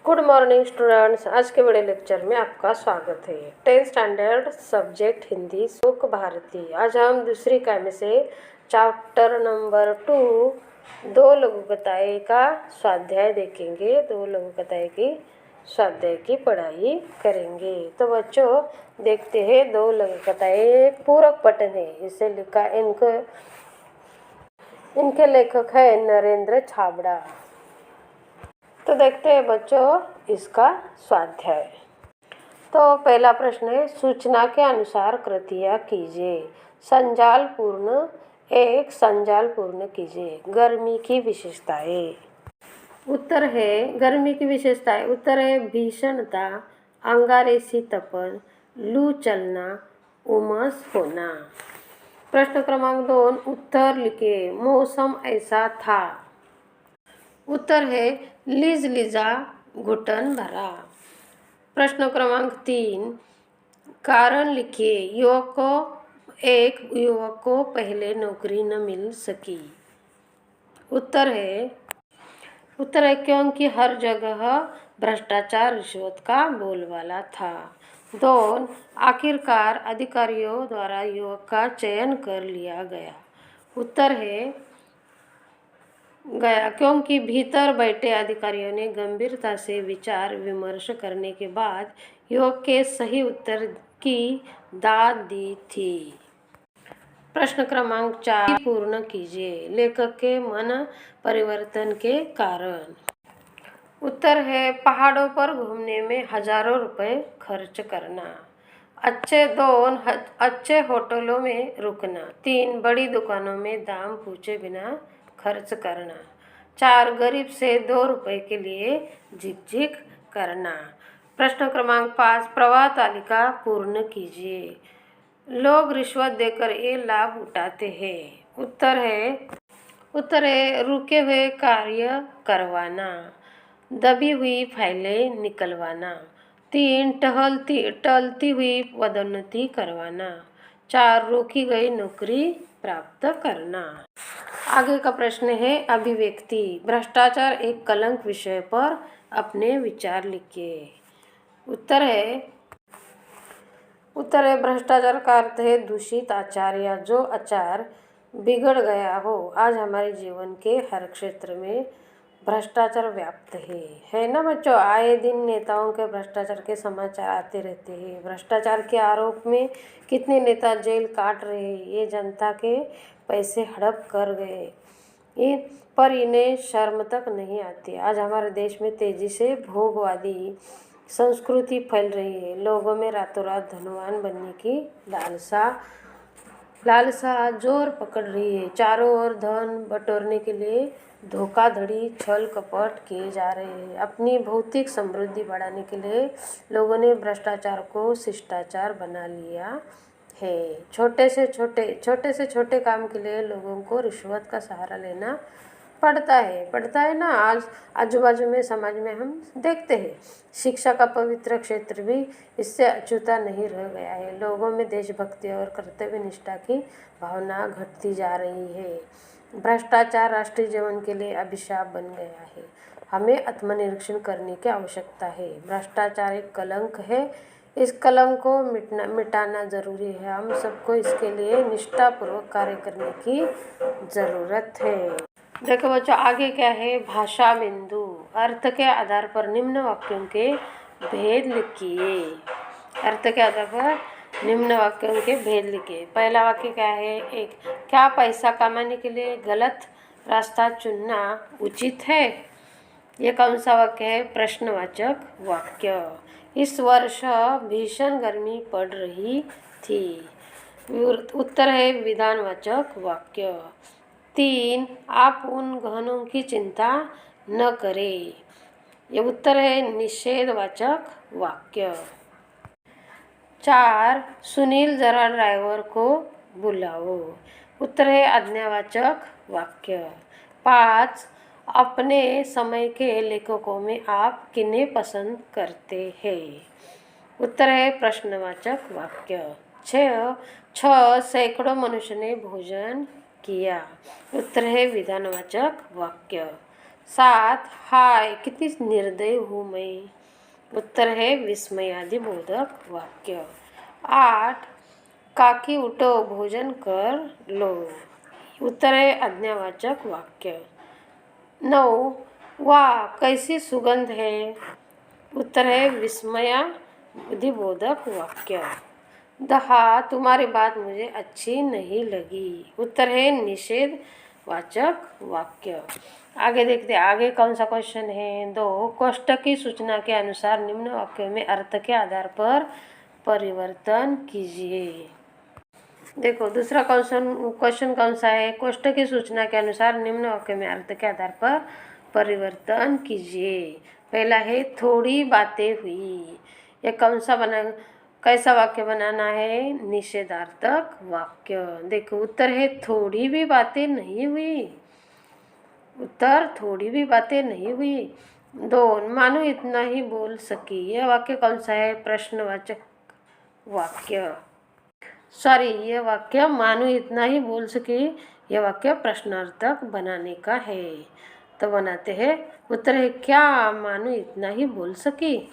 Good morning students. आज के बड़े लेक्चर में आपका स्वागत है। 10th स्टैंडर्ड सब्जेक्ट हिंदी सुख भारती। आज हम दूसरी इकाई से चैप्टर नंबर 2 दो लघुकथाएं का स्वाध्याय देखेंगे। दो लघुकथाएं की स्वाध्याय की पढ़ाई करेंगे। तो बच्चों देखते हैं दो लघुकथाएं। पूरक पठन है, इसे लिखा इनके लेखक है नरेंद्र छाबड़ा। तो देखते हैं बच्चों इसका स्वाध्याय। तो पहला प्रश्न है, सूचना के अनुसार कृतियाँ कीजिए। संजाल पूर्ण कीजिए। गर्मी की विशेषताएं। उत्तर है गर्मी की विशेषताएं। उत्तर है भीषणता, अंगारेसी तपन, लू चलना, उमस होना। प्रश्न क्रमांक 2, उत्तर लिखिए। मौसम ऐसा था। उत्तर है लीज लीजा, घुटन भरा। प्रश्न क्रमांक 3, कारण लिखिए। एक युवक को पहले नौकरी न मिल सकी। उत्तर है क्योंकि हर जगह भ्रष्टाचार रिश्वत का बोलबाला था। 2, आखिरकार अधिकारियों द्वारा युवक का चयन कर लिया गया। उत्तर है क्योंकि भीतर बैठे अधिकारियों ने गंभीरता से विचार विमर्श करने के बाद युवक के सही उत्तर की दाद दी थी। प्रश्न क्रमांक 4 पूर्ण कीजिए। लेखक के मन परिवर्तन के कारण। उत्तर है पहाड़ों पर घूमने में हजारों रुपए खर्च करना। अच्छे होटलों में रुकना। 3, बड़ी दुकानों में दाम पूछे बिना खर्च करना। 4, गरीब से 2 रुपए के लिए झिकझिक करना। प्रश्न क्रमांक 5 प्रवाह तालिका पूर्ण कीजिए। लोग रिश्वत देकर ये लाभ उठाते हैं। उत्तर है रुके हुए कार्य करवाना, दबी हुई फाइलें निकलवाना। 3, टलती हुई पदोन्नति करवाना। 4, रोकी गई नौकरी प्राप्त करना। आगे का प्रश्न है अभिव्यक्ति। भ्रष्टाचार एक कलंक विषय पर अपने विचार लिखिए। उत्तर है भ्रष्टाचार का अर्थ है दूषित आचार या जो आचार बिगड़ गया हो। आज हमारे जीवन के हर क्षेत्र में भ्रष्टाचार व्याप्त है ना बच्चों। आए दिन नेताओं के भ्रष्टाचार के समाचार आते रहते हैं। भ्रष्टाचार के आरोप में कितने नेता जेल काट रहे हैं। ये जनता के पैसे हड़प कर गए पर इन्हें शर्म तक नहीं आती। आज हमारे देश में तेजी से भोगवादी संस्कृति फैल रही है। लोगों में रातों रात धनवान बनने की लालसा जोर पकड़ रही है। चारों ओर धन बटोरने के लिए धोखाधड़ी छल कपट किए जा रहे हैं। अपनी भौतिक समृद्धि बढ़ाने के लिए लोगों ने भ्रष्टाचार को शिष्टाचार बना लिया है। छोटे से छोटे काम के लिए लोगों को रिश्वत का सहारा लेना पड़ता है ना। आज आजू बाजू में समाज में हम देखते हैं। शिक्षा का पवित्र क्षेत्र भी इससे अछूता नहीं रह गया है। लोगों में देशभक्ति और कर्तव्य निष्ठा की भावना घटती जा रही है। भ्रष्टाचार राष्ट्रीय जीवन के लिए अभिशाप बन गया है। हमें आत्मनिरीक्षण करने की आवश्यकता है। भ्रष्टाचार एक कलंक है। इस कलंक को मिटाना जरूरी है। हम सबको इसके लिए निष्ठापूर्वक कार्य करने की ज़रूरत है। देखो बच्चों आगे क्या है। भाषा बिंदु। अर्थ के आधार पर निम्न वाक्यों के भेद लिखिए। अर्थ के आधार पर निम्न वाक्यों के भेद लिखिए। पहला वाक्य क्या है। 1, क्या पैसा कमाने के लिए गलत रास्ता चुनना उचित है। ये कौन सा वाक्य है। प्रश्नवाचक वाक्य। इस वर्ष भीषण गर्मी पड़ रही थी। उत्तर है विधानवाचक वाक्य। 3, आप उन गहनों की चिंता न करें। ये उत्तर है निषेधवाचक वाक्य। 4, सुनील जरा ड्राइवर को बुलाओ। उत्तर है आज्ञावाचक वाक्य। 5, अपने समय के लेखकों में आप किन्हें पसंद करते हैं। उत्तर है प्रश्नवाचक वाक्य। 6, सैकड़ों मनुष्य ने भोजन किया। उत्तर है विधानवाचक वाक्य। 7 हाय कितनी निर्दयी हूँ मैं। उत्तर है विस्मयादिबोधक वाक्य। 8 काकी उठो भोजन कर लो। उत्तर है आज्ञावाचक वाक्य। 9 वाह कैसी सुगंध है। उत्तर है विस्मयादिबोधक वाक्य। 10 तुम्हारी बात मुझे अच्छी नहीं लगी। उत्तर है निषेधवाचक वाक्य। आगे देखते हैं आगे कौन सा क्वेश्चन है। 2 कोष्ठक की सूचना के अनुसार निम्न वाक्यों में अर्थ के आधार पर परिवर्तन कीजिए। देखो दूसरा क्वेश्चन कौन सा है। कोष्ठक की सूचना के अनुसार निम्न वाक्य में अर्थ के आधार पर परिवर्तन कीजिए। पहला है थोड़ी बातें हुई। ये कौन सा कैसा वाक्य बनाना है। निषेधार्थक वाक्य। देखो उत्तर है थोड़ी भी बातें नहीं हुई। उत्तर थोड़ी भी बातें नहीं हुई। 2 मानो इतना ही बोल सकी। यह वाक्य कौन सा है। प्रश्नवाचक वाक्य। सॉरी यह वाक्य मानो इतना ही बोल सकी। यह वाक्य प्रश्नार्थक बनाने का है। तो बनाते हैं। उत्तर है क्या मानो इतना ही बोल सकी।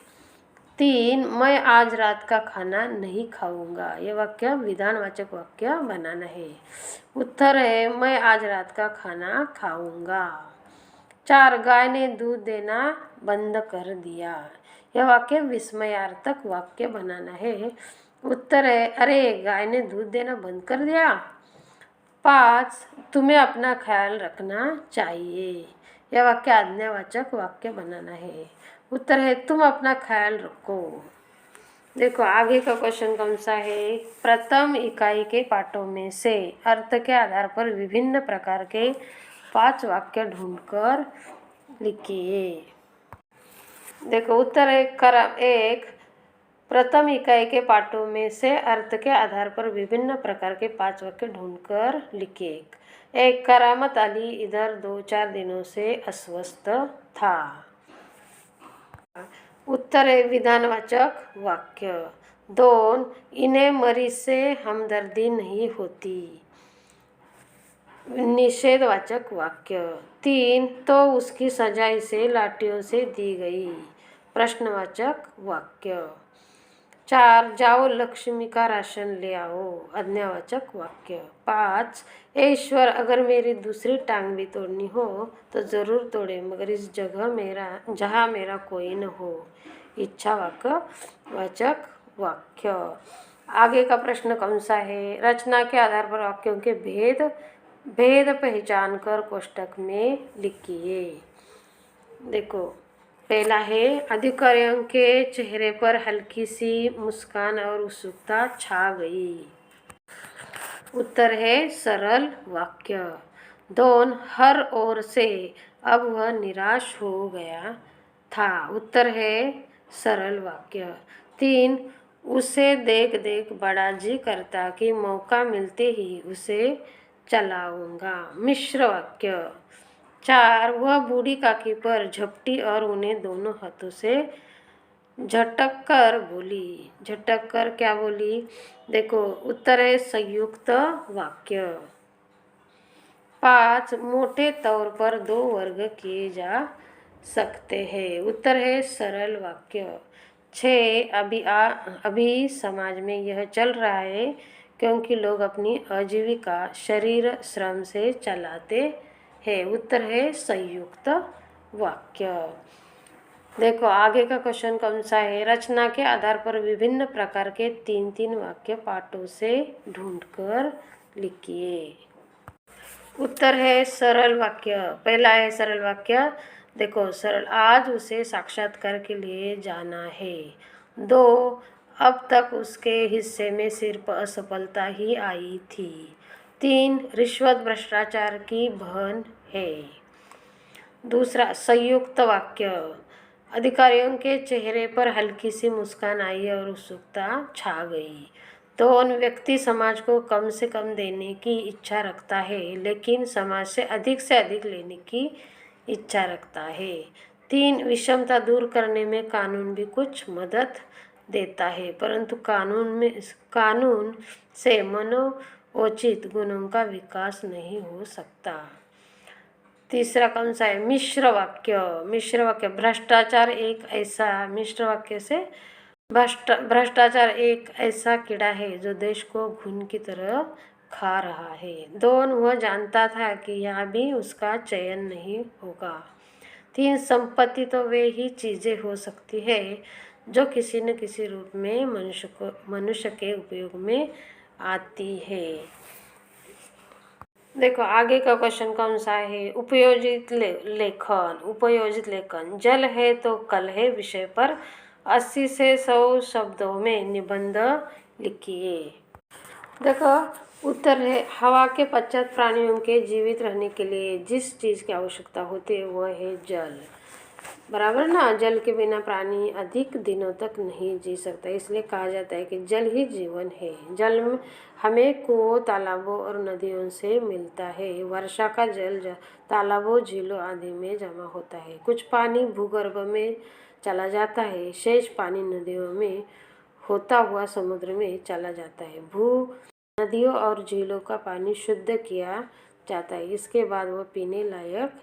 3 मैं आज रात का खाना नहीं खाऊंगा। यह वाक्य विधानवाचक वाक्य बनाना है। उत्तर है मैं आज रात का खाना खाऊंगा। 4 गाय ने दूध देना बंद कर दिया। यह वाक्य विस्मयार्थक वाक्य बनाना है। उत्तर है अरे गाय ने दूध देना बंद कर दिया। 5 तुम्हें अपना ख्याल रखना चाहिए। यह वाक्य आज्ञावाचक वाक्य बनाना है। उत्तर है तुम अपना ख्याल रखो। देखो आगे का क्वेश्चन कौन सा है। प्रथम इकाई के पाठों में से अर्थ के आधार पर विभिन्न प्रकार के 5 वाक्य ढूंढकर लिखिए। देखो उत्तर है एक प्रथम इकाई के पाठों में से अर्थ के आधार पर विभिन्न प्रकार के 5 वाक्य ढूंढकर लिखिए। 1 करामत अली इधर 2-4 दिनों से अस्वस्थ था। उत्तर है विधानवाचक वाक्य। 2 इन्हें मरीज से हमदर्दी नहीं होती। निषेधवाचक वाक्य। 3 तो उसकी सजा इसे लाठियों से दी गई। प्रश्नवाचक वाक्य। 4 जाओ लक्ष्मी का राशन ले आओ। आज्ञावाचक वाक्य। 5 ईश्वर अगर मेरी दूसरी टांग भी तोड़नी हो तो ज़रूर तोड़े मगर इस जगह जहाँ मेरा कोई न हो। इच्छा वाचक वाक्य। आगे का प्रश्न कौन सा है। रचना के आधार पर वाक्यों के भेद पहचान कर कोष्ठक में लिखिए। देखो पहला है अधिकारियों के चेहरे पर हल्की सी मुस्कान और उत्सुकता छा गई। उत्तर है सरल वाक्य। 2 हर ओर से अब वह निराश हो गया था। उत्तर है सरल वाक्य। 3 उसे देख देख बड़ा जी करता कि मौका मिलते ही उसे चलाऊंगा। मिश्र वाक्य। 4 वह बूढ़ी काकी पर झपटी और उन्हें दोनों हाथों से झटक कर बोली। झटक कर क्या बोली। देखो उत्तर है संयुक्त वाक्य। 5 मोटे तौर पर 2 वर्ग किए जा सकते हैं। उत्तर है सरल वाक्य। 6 अभी समाज में यह चल रहा है क्योंकि लोग अपनी आजीविका शरीर श्रम से चलाते हैं। उत्तर है संयुक्त वाक्य। देखो आगे का क्वेश्चन कौन सा है। रचना के आधार पर विभिन्न प्रकार के 3-3 वाक्य पाठों से ढूंढकर लिखिए। उत्तर है सरल वाक्य। पहला है सरल वाक्य। देखो सरल आज उसे साक्षात्कार के लिए जाना है। 2 अब तक उसके हिस्से में सिर्फ असफलता ही आई थी। 3 रिश्वत भ्रष्टाचार की बहन है। दूसरा संयुक्त वाक्य। अधिकारियों के चेहरे पर हल्की सी मुस्कान आई और उत्सुकता छा गई। 2 व्यक्ति समाज को कम से कम देने की इच्छा रखता है लेकिन समाज से अधिक लेने की इच्छा रखता है। 3 विषमता दूर करने में कानून भी कुछ मदद देता है परंतु कानून से मनोचित गुणों का विकास नहीं हो सकता। तीसरा कौन सा है? मिश्र वाक्य। मिश्र वाक्य, भ्रष्टाचार एक ऐसा, मिश्र वाक्य से भ्रष्टाचार एक ऐसा कीड़ा है जो देश को घुन की तरह खा रहा है। 2 वह जानता था कि यहाँ भी उसका चयन नहीं होगा। 3 संपत्ति तो वे ही चीज़ें हो सकती है जो किसी न किसी रूप में मनुष्य के उपयोग में आती है। देखो आगे का क्वेश्चन कौन सा है? उपयोजित लेखन। उपयोजित लेखन, जल है तो कल है विषय पर 80 से 100 शब्दों में निबंध लिखिए। देखो उत्तर है, हवा के पश्चात प्राणियों के जीवित रहने के लिए जिस चीज़ की आवश्यकता होती है वह है जल। बराबर ना? जल के बिना प्राणी अधिक दिनों तक नहीं जी सकता, इसलिए कहा जाता है कि जल ही जीवन है। जल हमें कुओं, तालाबों और नदियों से मिलता है। वर्षा का जल तालाबों, झीलों आदि में जमा होता है। कुछ पानी भूगर्भ में चला जाता है, शेष पानी नदियों में होता हुआ समुद्र में चला जाता है। नदियों और झीलों का पानी शुद्ध किया जाता है, इसके बाद वह पीने लायक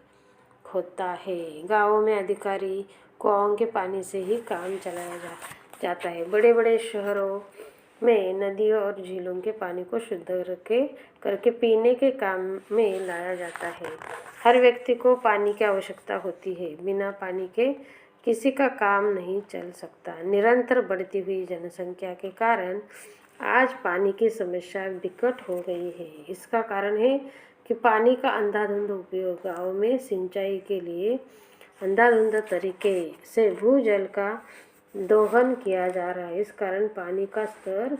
होता है। गाँवों में अधिकारी कुआओं के पानी से ही काम चलाया जाता है। बड़े बड़े शहरों में नदियों और झीलों के पानी को शुद्ध करके पीने के काम में लाया जाता है। हर व्यक्ति को पानी की आवश्यकता होती है, बिना पानी के किसी का काम नहीं चल सकता। निरंतर बढ़ती हुई जनसंख्या के कारण आज पानी की समस्या विकट हो गई है। इसका कारण है कि पानी का अंधाधुंध उपयोग गाँव में सिंचाई के लिए अंधाधुंध तरीके से भूजल का दोहन किया जा रहा है। इस कारण पानी का स्तर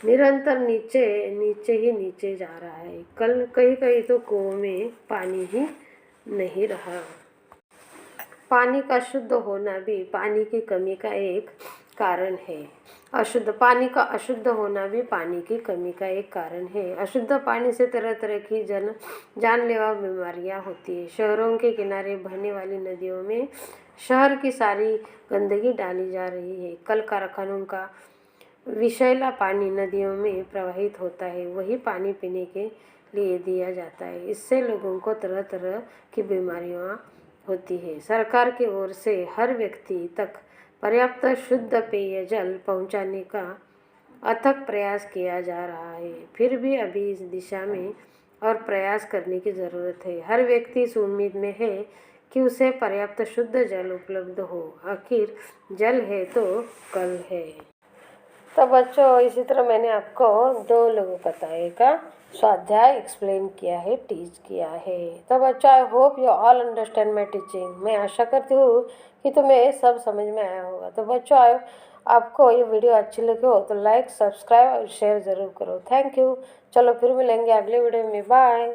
निरंतर नीचे जा रहा है। कहीं तो कुओं में पानी ही नहीं रहा। पानी का शुद्ध होना भी पानी की कमी का एक कारण है। पानी का अशुद्ध होना भी पानी की कमी का एक कारण है। अशुद्ध पानी से तरह तरह की जानलेवा बीमारियां होती है। शहरों के किनारे बहने वाली नदियों में शहर की सारी गंदगी डाली जा रही है। कल कारखानों का विषैला पानी नदियों में प्रवाहित होता है, वही पानी पीने के लिए दिया जाता है। इससे लोगों को तरह तरह की बीमारियां होती है। सरकार की ओर से हर व्यक्ति तक पर्याप्त शुद्ध पेय जल पहुंचाने का अथक प्रयास किया जा रहा है, फिर भी अभी इस दिशा में और प्रयास करने की ज़रूरत है। हर व्यक्ति इस उम्मीद में है कि उसे पर्याप्त शुद्ध जल उपलब्ध हो। आखिर जल है तो कल है। तो बच्चों इसी तरह मैंने आपको 2 लघु कथाएं का स्वाध्याय एक्सप्लेन किया है, टीच किया है। तो बच्चों I hope you all understand my teaching. मैं आशा करती हूँ कि तुम्हें सब समझ में आया होगा। तो बच्चों आपको ये वीडियो अच्छी लगी हो तो लाइक, सब्सक्राइब और शेयर ज़रूर करो। Thank you. चलो फिर मिलेंगे अगले वीडियो में। बाय।